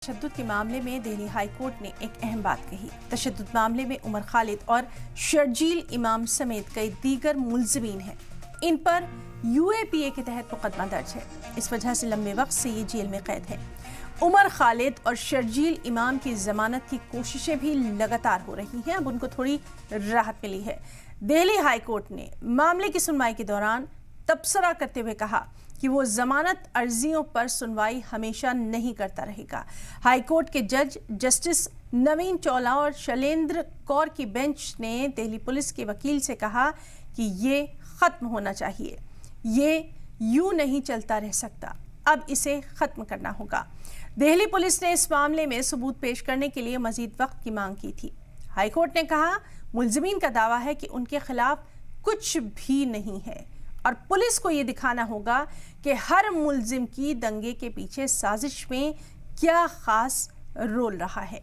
तशद्दुद के मामले में दिल्ली हाई कोर्ट ने एक अहम बात कही। तशद्दुद मामले में उमर खालिद और शर्जील इमाम समेत कई दीगर मुलजिमीन हैं। इन पर यूएपीए के तहत मुकदमा दर्ज है। इस वजह से लंबे वक्त से ये जेल में कैद है। उमर खालिद और शर्जील इमाम की जमानत की कोशिशें भी लगातार हो रही हैं। अब उनको थोड़ी राहत मिली है। दिल्ली हाई कोर्ट ने मामले की सुनवाई के दौरान तबसरा करते हुए कहा कि वो जमानत अर्जियों पर सुनवाई हमेशा नहीं करता रहेगा। हाई कोर्ट के जज जस्टिस नवीन चौला और शैलेंद्र कौर की बेंच ने दिल्ली पुलिस के वकील से कहा कि ये खत्म होना चाहिए, ये यूं नहीं चलता रह सकता, अब इसे खत्म करना होगा। दिल्ली पुलिस ने इस मामले में सबूत पेश करने के लिए मजीद वक्त की मांग की थी। हाई कोर्ट ने कहा मुलजिमीन का दावा है कि उनके खिलाफ कुछ भी नहीं है और पुलिस को ये दिखाना होगा कि हर मुलजिम की दंगे के पीछे साजिश में क्या खास रोल रहा है।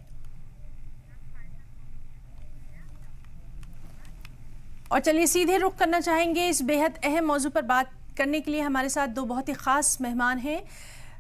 और चलिए सीधे रुख करना चाहेंगे इस बेहद अहम मौजू पर बात करने के लिए हमारे साथ दो बहुत ही खास मेहमान हैं।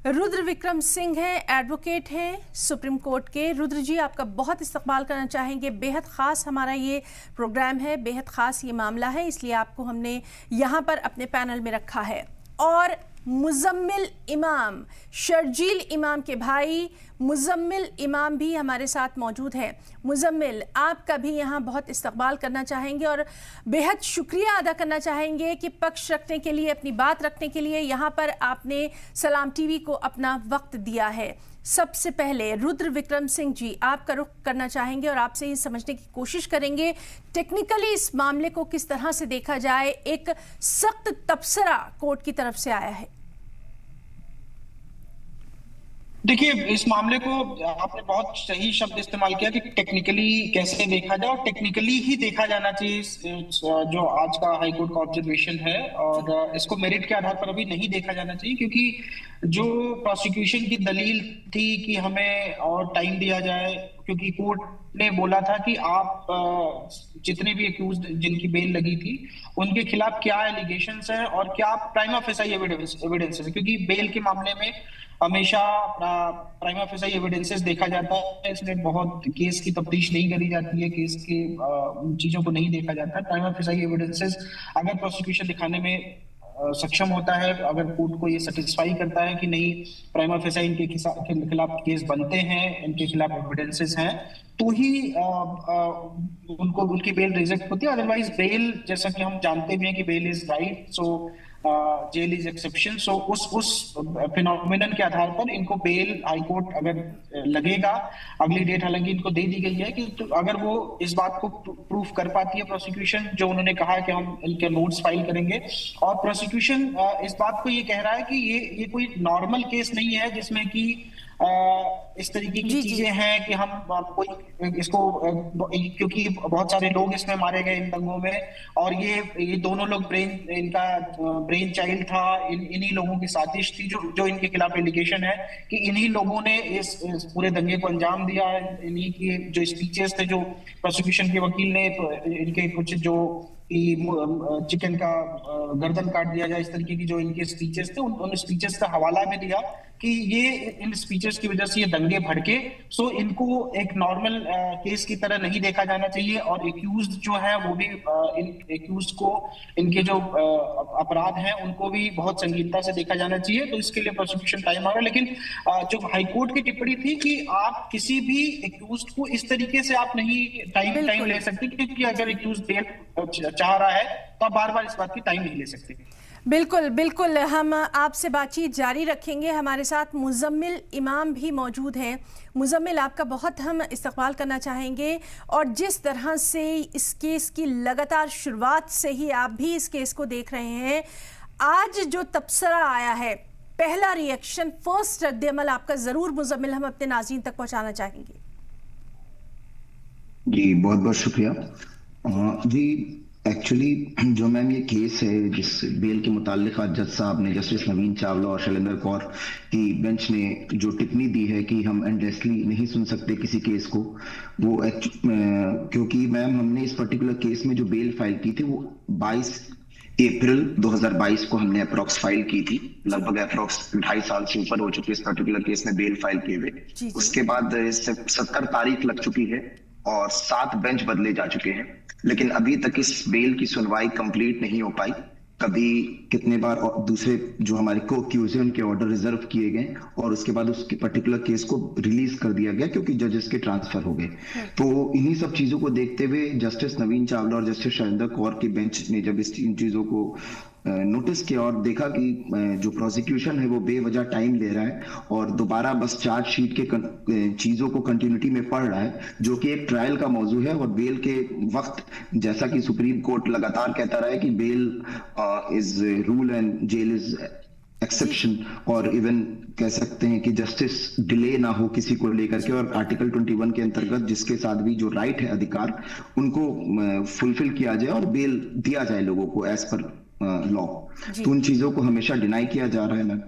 रुद्र विक्रम सिंह हैं, एडवोकेट हैं सुप्रीम कोर्ट के। रुद्र जी, आपका बहुत इस्तकबाल करना चाहेंगे। बेहद ख़ास हमारा ये प्रोग्राम है, बेहद ख़ास ये मामला है, इसलिए आपको हमने यहाँ पर अपने पैनल में रखा है। और मुजम्मिल इमाम, शर्जील इमाम के भाई मुजम्मिल इमाम भी हमारे साथ मौजूद हैं। मुजम्मिल, आपका भी यहाँ बहुत इस्तकबाल करना चाहेंगे और बेहद शुक्रिया अदा करना चाहेंगे कि पक्ष रखने के लिए, अपनी बात रखने के लिए यहाँ पर आपने सलाम टीवी को अपना वक्त दिया है। सबसे पहले रुद्र विक्रम सिंह जी, आपका रुख करना चाहेंगे और आपसे ये समझने की कोशिश करेंगे टेक्निकली इस मामले को किस तरह से देखा जाए। एक सख्त तबसरा कोर्ट की तरफ से आया है। देखिए, इस मामले को आपने बहुत सही शब्द इस्तेमाल किया कि टेक्निकली कैसे देखा जाए, और टेक्निकली ही देखा जाना चाहिए जो आज का हाई कोर्ट का ऑब्जर्वेशन है। और इसको मेरिट के आधार पर अभी नहीं देखा जाना चाहिए, क्योंकि जो प्रोसिक्यूशन की दलील थी कि हमें और टाइम दिया जाए, क्योंकि कोर्ट ने बोला था कि आप जितने भी अक्यूज जिनकी बेल लगी थी उनके खिलाफ क्या एलिगेशंस हैं और क्या प्राइमा फेसाई एविडेंस है, क्योंकि बेल के मामले में हमेशा प्राइमा फेसाई एविडेंसेस देखा जाता है। इसमें बहुत केस की तफ्तीश नहीं करी जाती है, केस के चीजों को नहीं देखा जाता है। प्राइमा फेसाई एविडेंसेस अगर प्रोसिक्यूशन दिखाने में सक्षम होता है, अगर कोर्ट को ये सेटिस्फाई करता है कि नहीं प्राइमा फेसाई इनके खिलाफ केस बनते हैं, इनके खिलाफ एविडेंसेस हैं, तो ही उनको उनकी बेल रिजेक्ट होती है। अदरवाइज बेल, जैसा कि हम जानते भी हैं कि bail is right, so jail is exception. So उस फिनोमिनन के आधार पर इनको बेल हाई कोर्ट अगर लगेगा, अगली डेट हालांकि इनको दे दी गई है कि तो अगर वो इस बात को प्रूफ कर पाती है प्रोसिक्यूशन, जो उन्होंने कहा कि हम इनके नोट्स फाइल करेंगे, और प्रोसिक्यूशन इस बात को ये कह रहा है कि ये कोई नॉर्मल केस नहीं है जिसमें कि इस तरीके की चीजें हैं कि हम कोई इसको, क्योंकि बहुत सारे लोग इसमें मारे गए इन दंगों में, और ये दोनों लोग इनका ब्रेन चाइल्ड था, इन्हीं लोगों की साजिश थी जो इनके खिलाफ एलिगेशन है कि इन्हीं लोगों ने इस पूरे दंगे को अंजाम दिया। इन्हीं की जो स्पीचेस थे, जो प्रोसिक्यूशन के वकील ने इनके कुछ जो चिकन का गर्दन काट दिया जाए, इस तरीके की जो इनके स्पीचेस थे, उन स्पीचेस का हवाला में दिया कि ये इन स्पीचेस की वजह से ये दंगे भड़के। सो इनको एक नॉर्मल केस की तरह नहीं देखा जाना चाहिए, और एक्यूज्ड जो है वो भी इन एक्यूज्ड को इनके जो अपराध हैं उनको भी बहुत संगीनता से देखा जाना चाहिए। तो इसके लिए प्रोसिक्यूशन टाइम आ रहा है, लेकिन जो हाईकोर्ट की टिप्पणी थी कि आप किसी भी एक्यूज्ड को इस तरीके से आप नहीं टाइम ले सकते, क्योंकि अगर एक्यूज्ड बेल चाह रहा है तो आप बार बार इस बात की टाइम नहीं ले सकते। बिल्कुल बिल्कुल, हम आपसे बातचीत जारी रखेंगे। हमारे साथ मुजम्मिल इमाम भी मौजूद हैं। मुजम्मिल, आपका बहुत हम इस्तकबाल करना चाहेंगे, और जिस तरह से इस केस की लगातार शुरुआत से ही आप भी इस केस को देख रहे हैं, आज जो तबसरा आया है, पहला रिएक्शन, फर्स्ट रद्द-ए-अमल आपका ज़रूर मुजम्मिल हम अपने नाज़रीन तक पहुँचाना चाहेंगे। जी बहुत बहुत शुक्रिया। जी एक्चुअली जो मैम ये केस है जिस बेल के मुताल्लिक आज जज साहब ने, जस्टिस नवीन चावला और शैलेंद्र कौर की बेंच ने जो टिप्पणी दी है कि हम एंडलेसली नहीं सुन सकते किसी केस को, वो क्योंकि मैम हमने इस पर्टिकुलर केस में जो बेल फाइल की थी वो 22 अप्रैल 2022 को हमने अप्रोक्स फाइल की थी। लगभग अप्रोक्स 2.5 साल से ऊपर हो चुके इस पर्टिकुलर केस में बेल फाइल किए हुए। उसके बाद इससे 70 तारीख लग चुकी है और 7 बेंच बदले जा चुके हैं, लेकिन अभी तक इस बेल की सुनवाई कंप्लीट नहीं हो पाई। कभी कितने बार दूसरे जो हमारे को एक्यूज है उनके ऑर्डर रिजर्व किए गए और उसके बाद उसके पर्टिकुलर केस को रिलीज कर दिया गया क्योंकि जजेस के ट्रांसफर हो गए। तो इन्हीं सब चीजों को देखते हुए जस्टिस नवीन चावला और जस्टिस शैलेंद्र कौर की बेंच ने जब इन चीजों को नोटिस किया और देखा कि जो प्रोसिक्यूशन है वो बेवजह टाइम ले रहा है और दोबारा बस चार्जशीट के चीजों को कंटिन्यूटी में पढ़ रहा है, जो कि एक ट्रायल का मौजू है। और बेल के वक्त, जैसा कि सुप्रीम कोर्ट लगातार कहता रहा है कि bail is rule and jail is exception, और इवन कह सकते हैं कि जस्टिस डिले ना हो किसी को लेकर के, और आर्टिकल 21 के अंतर्गत जिसके साथ भी जो राइट है, अधिकार, उनको फुलफिल किया जाए और बेल दिया जाए लोगों को एज पर लॉ। तो उन चीजों को हमेशा डिनाई किया जा रहा है मैम।